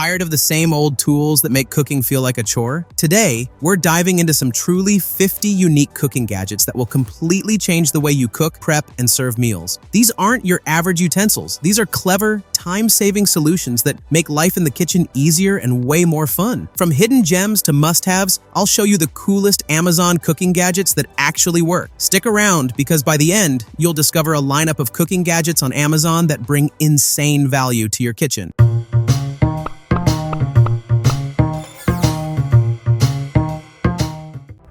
Tired of the same old tools that make cooking feel like a chore? Today, we're diving into some truly 50 unique cooking gadgets that will completely change the way you cook, prep, and serve meals. These aren't your average utensils. These are clever, time-saving solutions that make life in the kitchen easier and way more fun. From hidden gems to must-haves, I'll show you the coolest Amazon cooking gadgets that actually work. Stick around because by the end, you'll discover a lineup of cooking gadgets on Amazon that bring insane value to your kitchen.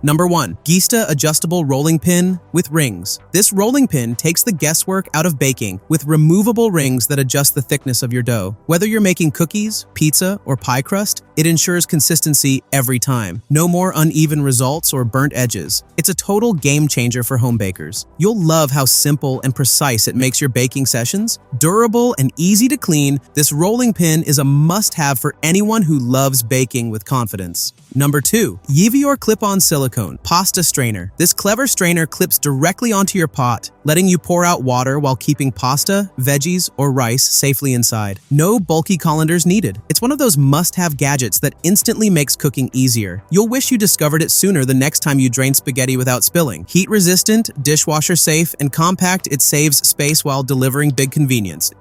Number 1. 𝗡𝗢𝗧𝗘 Adjustable Rolling Pin with Rings. This rolling pin takes the guesswork out of baking with removable rings that adjust the thickness of your dough. Whether you're making cookies, pizza, or pie crust, it ensures consistency every time. No more uneven results or burnt edges. It's a total game changer for home bakers. You'll love how simple and precise it makes your baking sessions. Durable and easy to clean, this rolling pin is a must-have for anyone who loves baking with confidence. Number 2. 𝗡𝗢𝗧𝗘 Clip-On Silicone Pasta Strainer. This clever strainer clips directly onto your pot, letting you pour out water while keeping pasta, veggies, or rice safely inside. No bulky colanders needed. It's one of those must-have gadgets that instantly makes cooking easier. You'll wish you discovered it sooner the next time you drain spaghetti without spilling. Heat-resistant, dishwasher-safe, and compact, it saves space while delivering big convenience.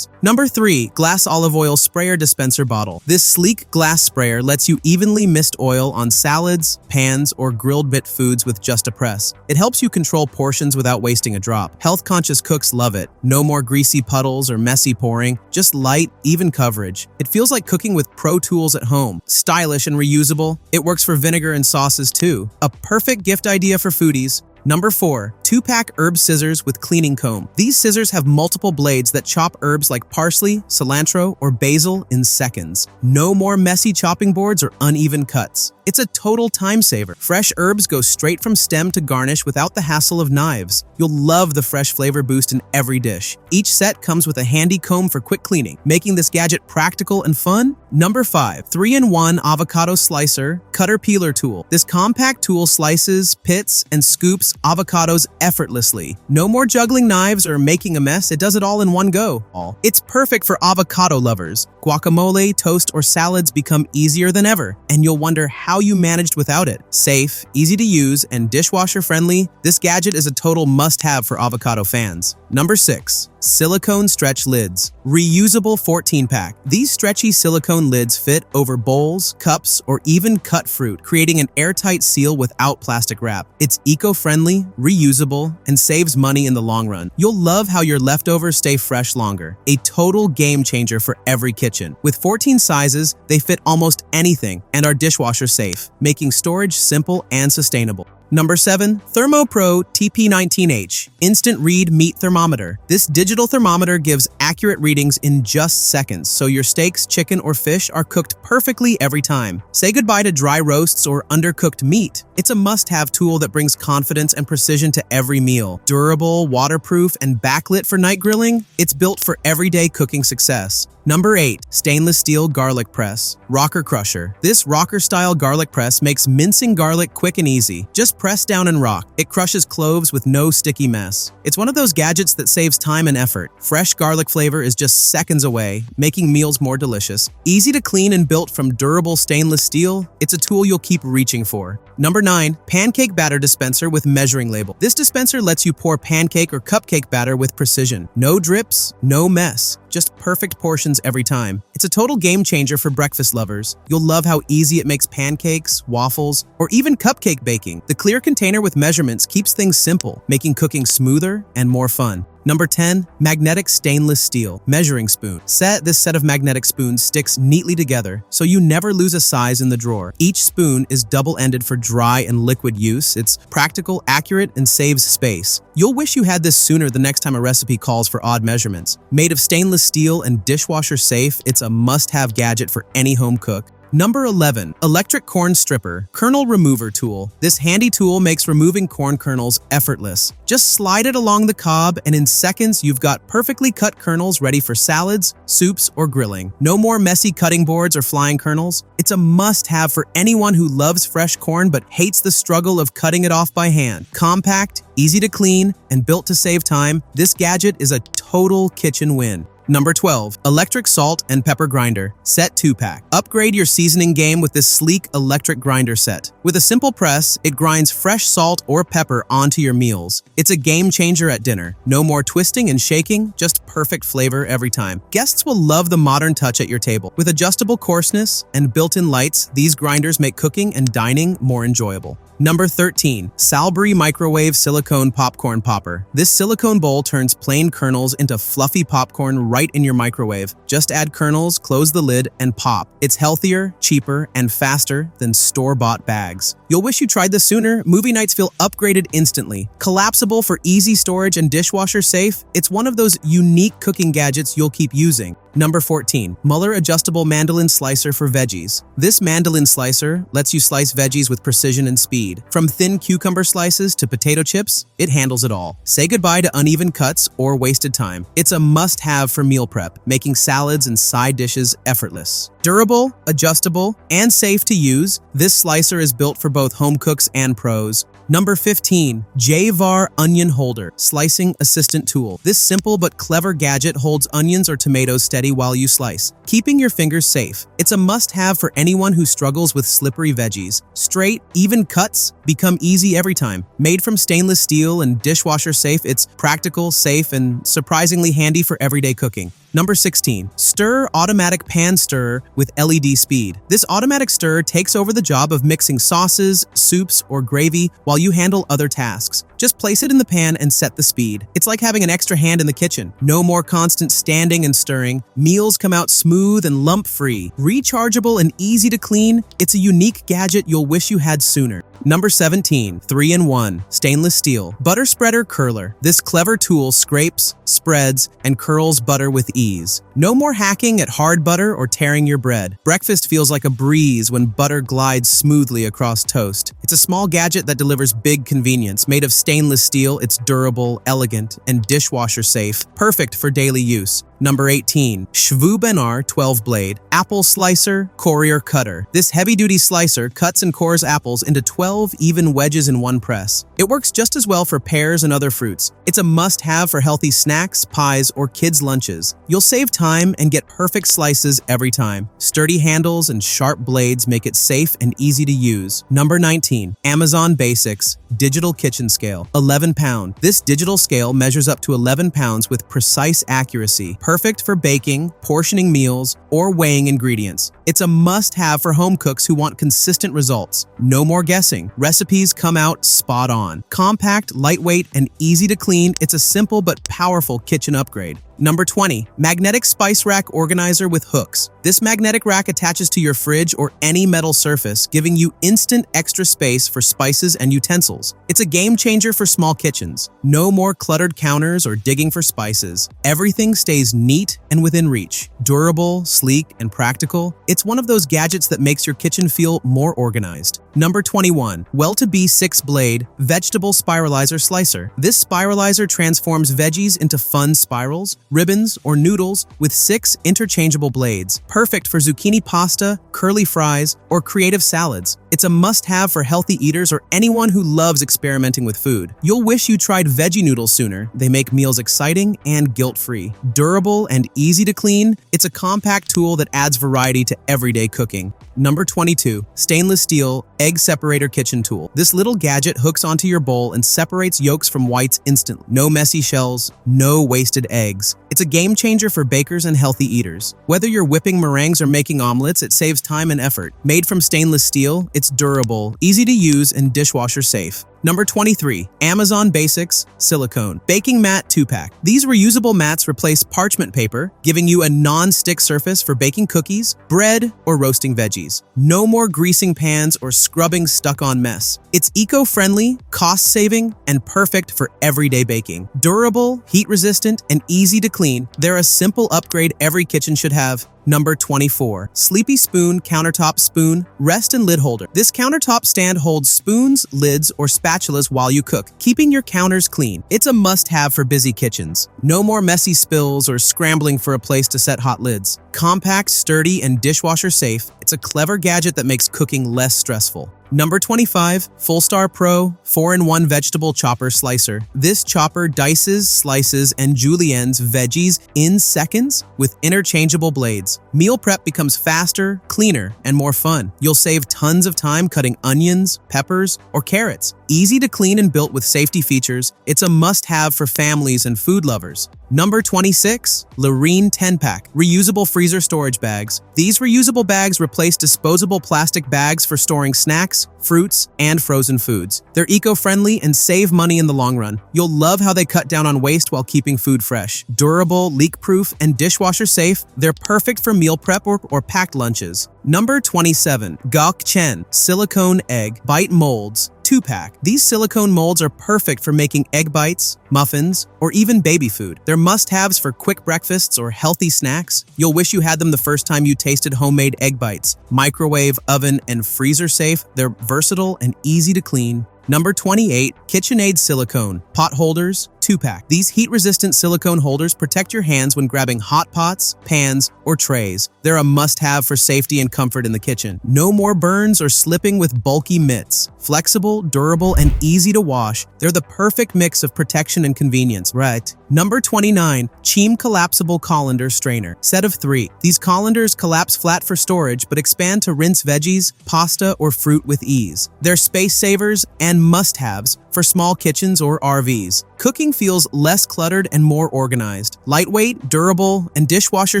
Number 3. Glass Olive Oil Sprayer Dispenser Bottle. This sleek glass sprayer lets you evenly mist oil on salads, pans, or grilled bit foods with just a press. It helps you control portions without wasting a drop. Health-conscious cooks love it. No more greasy puddles or messy pouring, just light, even coverage. It feels like cooking with pro tools at home. Stylish and reusable, it works for vinegar and sauces too. A perfect gift idea for foodies. Number 4. 2-pack herb scissors with cleaning comb. These scissors have multiple blades that chop herbs like parsley, cilantro, or basil in seconds. No more messy chopping boards or uneven cuts. It's a total time saver. Fresh herbs go straight from stem to garnish without the hassle of knives. You'll love the fresh flavor boost in every dish. Each set comes with a handy comb for quick cleaning, making this gadget practical and fun. Number 5. 3-in-1 Avocado Slicer Cutter Peeler Tool. This compact tool slices, pits, and scoops avocados effortlessly. No more juggling knives or making a mess, it does it all in one go. It's perfect for avocado lovers. Guacamole, toast, or salads become easier than ever, and you'll wonder how you managed without it. Safe, easy to use, and dishwasher friendly, this gadget is a total must-have for avocado fans. Number 6. Silicone Stretch Lids. Reusable 14-pack. These stretchy silicone lids fit over bowls, cups, or even cut fruit, creating an airtight seal without plastic wrap. It's eco-friendly, reusable, and saves money in the long run. You'll love how your leftovers stay fresh longer. A total game changer for every kitchen. With 14 sizes, they fit almost anything and are dishwasher safe, making storage simple and sustainable. Number 7. ThermoPro TP19H Instant Read Meat Thermometer. This digital thermometer gives accurate readings in just seconds, so your steaks, chicken, or fish are cooked perfectly every time. Say goodbye to dry roasts or undercooked meat. It's a must-have tool that brings confidence and precision to every meal. Durable, waterproof, and backlit for night grilling, it's built for everyday cooking success. Number 8. Stainless Steel Garlic Press Rocker Crusher. This rocker-style garlic press makes mincing garlic quick and easy. Just press down and rock. It crushes cloves with no sticky mess. It's one of those gadgets that saves time and effort. Fresh garlic flavor is just seconds away, making meals more delicious. Easy to clean and built from durable stainless steel, it's a tool you'll keep reaching for. Number 9. Pancake Batter Dispenser with Measuring Label. This dispenser lets you pour pancake or cupcake batter with precision. No drips, no mess. Just perfect portions every time. It's a total game changer for breakfast lovers. You'll love how easy it makes pancakes, waffles, or even cupcake baking. The clear container with measurements keeps things simple, making cooking smoother and more fun. Number 10. Magnetic Stainless Steel Measuring Spoon. This set of magnetic spoons sticks neatly together, so you never lose a size in the drawer. Each spoon is double-ended for dry and liquid use. It's practical, accurate, and saves space. You'll wish you had this sooner the next time a recipe calls for odd measurements. Made of stainless steel and dishwasher safe, it's a must-have gadget for any home cook. Number 11. Electric Corn Stripper Kernel Remover Tool. This handy tool makes removing corn kernels effortless. Just slide it along the cob and in seconds you've got perfectly cut kernels ready for salads, soups, or grilling. No more messy cutting boards or flying kernels. It's a must-have for anyone who loves fresh corn but hates the struggle of cutting it off by hand. Compact, easy to clean, and built to save time, this gadget is a total kitchen win. Number 12. Electric Salt and Pepper Grinder Set 2-Pack. Upgrade your seasoning game with this sleek electric grinder set. With a simple press, it grinds fresh salt or pepper onto your meals. It's a game changer at dinner. No more twisting and shaking, just perfect flavor every time. Guests will love the modern touch at your table. With adjustable coarseness and built-in lights, these grinders make cooking and dining more enjoyable. Number 13. 𝗡𝗛𝗧𝗘 Microwave Silicone Popcorn Popper. This silicone bowl turns plain kernels into fluffy popcorn right in your microwave. Just add kernels, close the lid, and pop. It's healthier, cheaper, and faster than store-bought bags. You'll wish you tried this sooner. Movie nights feel upgraded instantly. Collapsible for easy storage and dishwasher safe, it's one of those unique cooking gadgets you'll keep using. Number 14. Mueller Adjustable Mandolin Slicer for Veggies. This mandolin slicer lets you slice veggies with precision and speed. From thin cucumber slices to potato chips, it handles it all. Say goodbye to uneven cuts or wasted time. It's a must-have for meal prep, making salads and side dishes effortless. Durable, adjustable, and safe to use, this slicer is built for both home cooks and pros. Number 15. 𝗡𝗢𝗧𝗘 Onion Holder Slicing Assistant Tool. This simple but clever gadget holds onions or tomatoes steady while you slice, keeping your fingers safe. It's a must-have for anyone who struggles with slippery veggies. Straight, even cuts become easy every time. Made from stainless steel and dishwasher safe, it's practical, safe, and surprisingly handy for everyday cooking. Number 16. Stir Automatic Pan Stirrer with LED Speed. This automatic stirrer takes over the job of mixing sauces, soups, or gravy while you handle other tasks. Just place it in the pan and set the speed. It's like having an extra hand in the kitchen. No more constant standing and stirring. Meals come out smooth and lump-free. Rechargeable and easy to clean, it's a unique gadget you'll wish you had sooner. Number 17. 3-in-1 Stainless Steel Butter Spreader Curler. This clever tool scrapes, spreads, and curls butter with ease. No more hacking at hard butter or tearing your bread. Breakfast feels like a breeze when butter glides smoothly across toast. It's a small gadget that delivers big convenience. Made of stainless steel, it's durable, elegant, and dishwasher safe, perfect for daily use. Number 18. 𝗡𝗛𝗧𝗘 12-Blade Apple Slicer Courier Cutter. This heavy-duty slicer cuts and cores apples into 12 even wedges in one press. It works just as well for pears and other fruits. It's a must-have for healthy snacks, pies, or kids' lunches. You'll save time and get perfect slices every time. Sturdy handles and sharp blades make it safe and easy to use. Number 19. Amazon Basics Digital Kitchen Scale 11-pound. This digital scale measures up to 11 pounds with precise accuracy. Perfect for baking, portioning meals, or weighing ingredients. It's a must-have for home cooks who want consistent results. No more guessing. Recipes come out spot on. Compact, lightweight, and easy to clean, it's a simple but powerful kitchen upgrade. Number 20. Magnetic Spice Rack Organizer with Hooks. This magnetic rack attaches to your fridge or any metal surface, giving you instant extra space for spices and utensils. It's a game changer for small kitchens. No more cluttered counters or digging for spices. Everything stays neat and within reach. Durable, sleek, and practical, it's one of those gadgets that makes your kitchen feel more organized. Number 21. 𝗡𝗢𝗧𝗘 6-Blade Vegetable Spiralizer Slicer. This spiralizer transforms veggies into fun spirals, ribbons, or noodles with 6 interchangeable blades. Perfect for zucchini pasta, curly fries, or creative salads. It's a must-have for healthy eaters or anyone who loves experimenting with food. You'll wish you tried veggie noodles sooner. They make meals exciting and guilt-free. Durable and easy to clean, it's a compact tool that adds variety to everyday cooking. Number 22. Stainless Steel Egg Separator Kitchen Tool. This little gadget hooks onto your bowl and separates yolks from whites instantly. No messy shells, no wasted eggs. It's a game changer for bakers and healthy eaters. Whether you're whipping meringues or making omelets, it saves time and effort. Made from stainless steel, it's durable, easy to use, and dishwasher safe. Number 23. Amazon Basics Silicone Baking Mat 2-Pack. These reusable mats replace parchment paper, giving you a non-stick surface for baking cookies, bread, or roasting veggies. No more greasing pans or scrubbing stuck-on mess. It's eco-friendly, cost-saving, and perfect for everyday baking. Durable, heat-resistant, and easy to clean, they're a simple upgrade every kitchen should have. Number 24. Sleepy Spoon Countertop Spoon Rest and Lid Holder. This countertop stand holds spoons, lids, or spatulas while you cook, keeping your counters clean. It's a must-have for busy kitchens. No more messy spills or scrambling for a place to set hot lids. Compact, sturdy, and dishwasher safe, it's a clever gadget that makes cooking less stressful. Number 25, 𝗡𝗢𝗧𝗘 Pro 4-in-1 Vegetable Chopper Slicer. This chopper dices, slices, and juliennes veggies in seconds with interchangeable blades. Meal prep becomes faster, cleaner, and more fun. You'll save tons of time cutting onions, peppers, or carrots. Easy to clean and built with safety features, it's a must-have for families and food lovers. Number 26, 𝗡𝗢𝗧𝗘 10-pack Reusable Freezer Storage Bags. These reusable bags replace disposable plastic bags for storing snacks, fruits, and frozen foods. They're eco-friendly and save money in the long run. You'll love how they cut down on waste while keeping food fresh. Durable, leak-proof, and dishwasher safe, they're perfect for meal prep or packed lunches. Number 27, 𝗡𝗢𝗧𝗘 Silicone Egg Bite Molds 2-pack. These silicone molds are perfect for making egg bites, muffins, or even baby food. They're must-haves for quick breakfasts or healthy snacks. You'll wish you had them the first time you tasted homemade egg bites. Microwave, oven, and freezer safe, they're versatile and easy to clean. Number 28, KitchenAid Silicone Pot Holders 2-pack. These heat-resistant silicone holders protect your hands when grabbing hot pots, pans, or trays. They're a must-have for safety and comfort in the kitchen. No more burns or slipping with bulky mitts. Flexible, durable, and easy to wash, they're the perfect mix of protection and convenience, right? Number 29, 𝗡𝗢𝗧𝗘 Collapsible Colander Strainer Set of 3. These colanders collapse flat for storage but expand to rinse veggies, pasta, or fruit with ease. They're space savers and must-haves for small kitchens or RVs. Cooking feels less cluttered and more organized. Lightweight, durable, and dishwasher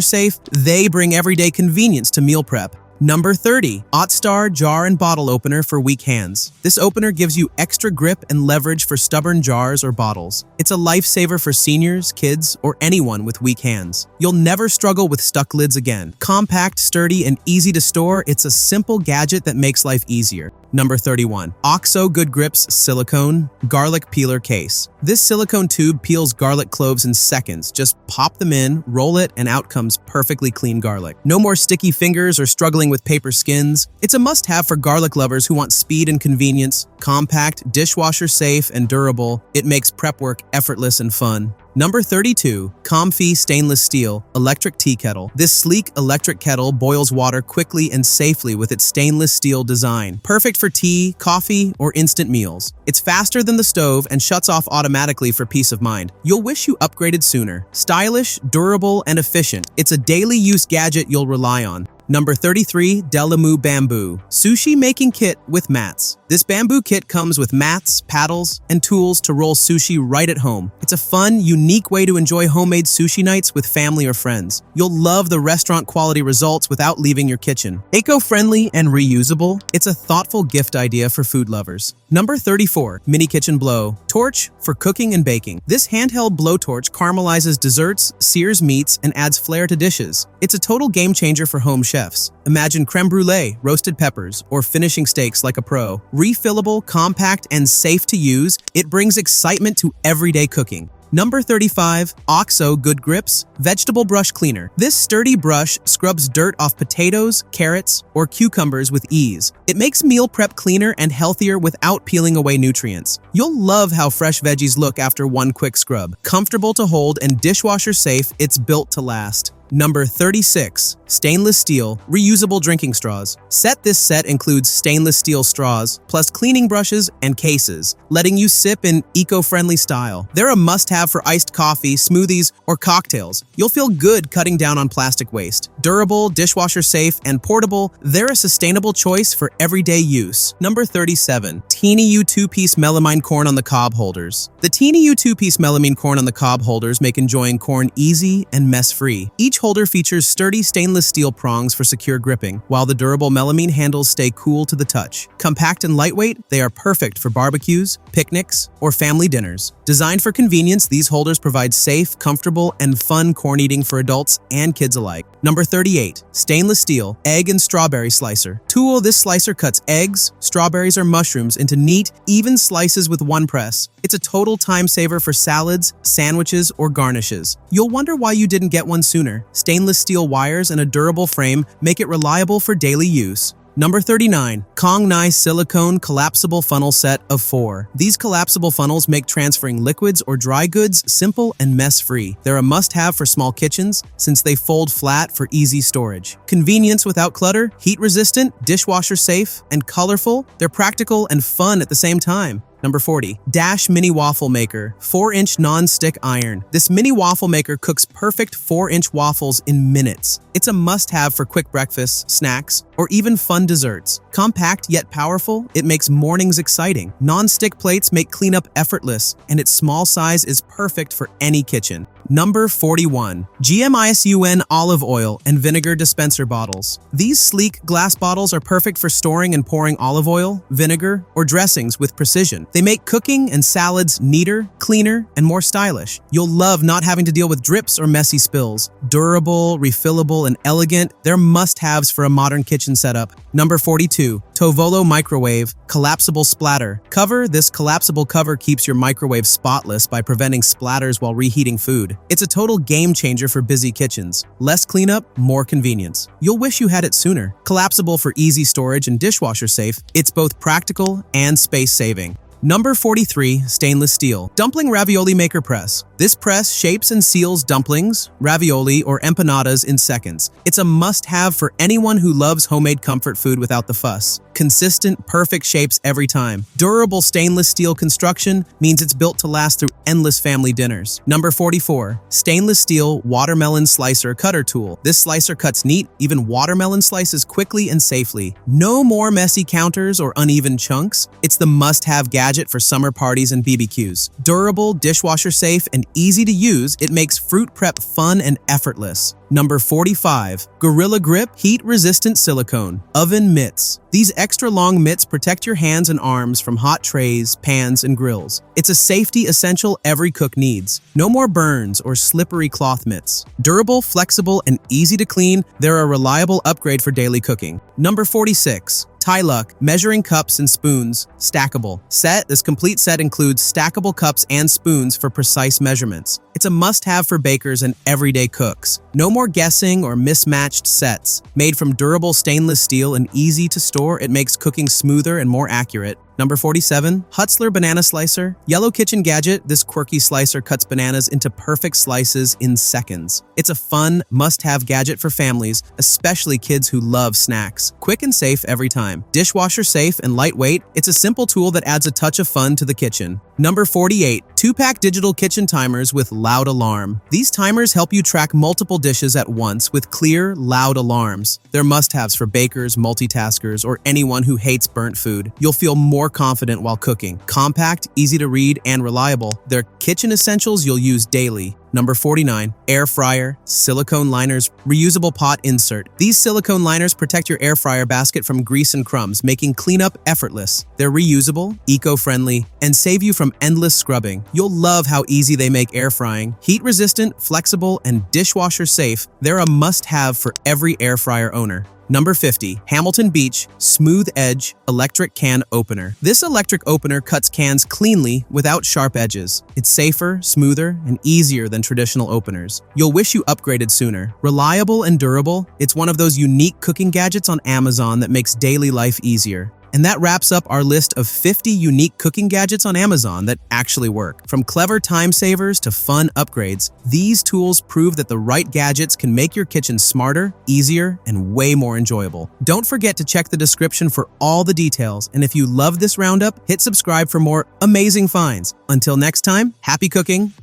safe, they bring everyday convenience to meal prep. Number 30, 𝗡𝗢𝗧𝗘 Jar and Bottle Opener for Weak Hands. This opener gives you extra grip and leverage for stubborn jars or bottles. It's a lifesaver for seniors, kids, or anyone with weak hands. You'll never struggle with stuck lids again. Compact, sturdy, and easy to store, it's a simple gadget that makes life easier. Number 31, OXO Good Grips Silicone Garlic Peeler Case. This silicone tube peels garlic cloves in seconds. Just pop them in, roll it, and out comes perfectly clean garlic. No more sticky fingers or struggling with paper skins. It's a must-have for garlic lovers who want speed and convenience. Compact, dishwasher safe, and durable, it makes prep work effortless and fun. Number 32, 𝗡𝗢𝗧𝗘 Stainless Steel Electric Tea Kettle. This sleek electric kettle boils water quickly and safely with its stainless steel design. Perfect for tea, coffee, or instant meals. It's faster than the stove and shuts off automatically for peace of mind. You'll wish you upgraded sooner. Stylish, durable, and efficient. It's a daily use gadget you'll rely on. Number 33, 𝗡𝗏𝗡 Bamboo Sushi Making Kit with Mats. This bamboo kit comes with mats, paddles, and tools to roll sushi right at home. It's a fun, unique way to enjoy homemade sushi nights with family or friends. You'll love the restaurant-quality results without leaving your kitchen. Eco-friendly and reusable, it's a thoughtful gift idea for food lovers. Number 34, Mini Kitchen Blow Torch for cooking and baking. This handheld blowtorch caramelizes desserts, sears meats, and adds flair to dishes. It's a total game changer for home chefs. Imagine creme brulee, roasted peppers, or finishing steaks like a pro. Refillable, compact, and safe to use, it brings excitement to everyday cooking. Number 35, OXO Good Grips Vegetable Brush Cleaner. This sturdy brush scrubs dirt off potatoes, carrots, or cucumbers with ease. It makes meal prep cleaner and healthier without peeling away nutrients. You'll love how fresh veggies look after one quick scrub. Comfortable to hold and dishwasher safe, it's built to last. Number 36, Stainless Steel Reusable Drinking Straws. This set includes stainless steel straws, plus cleaning brushes and cases, letting you sip in eco-friendly style. They're a must-have for iced coffee, smoothies, or cocktails. You'll feel good cutting down on plastic waste. Durable, dishwasher safe, and portable, they're a sustainable choice for everyday use. Number 37, 𝗡𝗢𝗧𝗘 2-piece Melamine Corn on the Cob Holders. The 𝗡𝗢𝗧𝗘 2-piece melamine corn on the cob holders make enjoying corn easy and mess-free. Each holder features sturdy stainless steel prongs for secure gripping, while the durable melamine handles stay cool to the touch. Compact and lightweight, they are perfect for barbecues, picnics, or family dinners. Designed for convenience, these holders provide safe, comfortable, and fun corn eating for adults and kids alike. Number 38, Stainless Steel Egg and Strawberry Slicer. Tool, this slicer cuts eggs, strawberries, or mushrooms into neat, even slices with one press. It's a total time saver for salads, sandwiches, or garnishes. You'll wonder why you didn't get one sooner. Stainless steel wires and a durable frame make it reliable for daily use. Number 39. 𝗡𝗢𝗧𝗘 collapsible funnel set of 4. These collapsible funnels make transferring liquids or dry goods simple and mess-free. They're a must-have for small kitchens since they fold flat for easy storage. Convenience without clutter, heat-resistant, dishwasher-safe, and colorful, they're practical and fun at the same time. Number 40. Dash Mini Waffle Maker 4-inch non-stick iron. This mini waffle maker cooks perfect 4-inch waffles in minutes. It's a must-have for quick breakfasts, snacks, or even fun desserts. Compact yet powerful, it makes mornings exciting. Non-stick plates make cleanup effortless, and its small size is perfect for any kitchen. Number 41. 𝗡𝗢𝗧𝗘 olive oil and vinegar dispenser bottles. These sleek glass bottles are perfect for storing and pouring olive oil, vinegar, or dressings with precision. They make cooking and salads neater, cleaner, and more stylish. You'll love not having to deal with drips or messy spills. Durable, refillable, and elegant, they're must-haves for a modern kitchen setup. Number 42. 𝗡𝗢𝗧𝗘 microwave collapsible splatter cover. This collapsible cover keeps your microwave spotless by preventing splatters while reheating food. It's a total game changer for busy kitchens. Less cleanup, more convenience. You'll wish you had it sooner. Collapsible for easy storage and dishwasher safe, it's both practical and space-saving. Number 43. Stainless steel dumpling ravioli maker press. This press shapes and seals dumplings, ravioli, or empanadas in seconds. It's a must-have for anyone who loves homemade comfort food without the fuss. Consistent, perfect shapes every time. Durable stainless steel construction means it's built to last through endless family dinners. Number 44. Stainless steel watermelon slicer cutter tool. This slicer cuts neat, even watermelon slices quickly and safely. No more messy counters or uneven chunks. It's the must-have gadget for summer parties and BBQs. Durable, dishwasher safe, and easy to use, it makes fruit prep fun and effortless. Number 45. Gorilla Grip heat-resistant silicone oven mitts. These extra-long mitts protect your hands and arms from hot trays, pans, and grills. It's a safety essential every cook needs. No more burns or slippery cloth mitts. Durable, flexible, and easy to clean, they're a reliable upgrade for daily cooking. Number 46. 𝗓𝗢𝗧𝗘 measuring cups and spoons stackable set. This complete set includes stackable cups and spoons for precise measurements. It's a must-have for bakers and everyday cooks. No more guessing or mismatched sets. Made from durable stainless steel and easy to store, it makes cooking smoother and more accurate. Number 47. 𝗡𝗢𝗧𝗘 banana slicer yellow kitchen gadget. This quirky slicer cuts bananas into perfect slices in seconds. It's a fun, must-have gadget for families, especially kids who love snacks. Quick and safe every time. Dishwasher safe and lightweight, it's a simple tool that adds a touch of fun to the kitchen. Number 48. 2-pack digital kitchen timers with loud alarm. These timers help you track multiple dishes at once with clear, loud alarms. They're must-haves for bakers, multitaskers, or anyone who hates burnt food. You'll feel more confident while cooking. Compact, easy to read, and reliable. They're kitchen essentials you'll use daily. Number 49. Air fryer silicone liners reusable pot insert. These silicone liners protect your air fryer basket from grease and crumbs, making cleanup effortless. They're reusable, eco-friendly, and save you from endless scrubbing. You'll love how easy they make air frying. Heat-resistant, flexible, and dishwasher safe, they're a must-have for every air fryer owner. Number 50. Hamilton Beach Smooth Edge Electric Can Opener. This electric opener cuts cans cleanly without sharp edges. It's safer, smoother, and easier than traditional openers. You'll wish you upgraded sooner. Reliable and durable, it's one of those unique cooking gadgets on Amazon that makes daily life easier. And that wraps up our list of 50 unique cooking gadgets on Amazon that actually work. From clever time savers to fun upgrades, these tools prove that the right gadgets can make your kitchen smarter, easier, and way more enjoyable. Don't forget to check the description for all the details, and if you love this roundup, hit subscribe for more amazing finds. Until next time, happy cooking!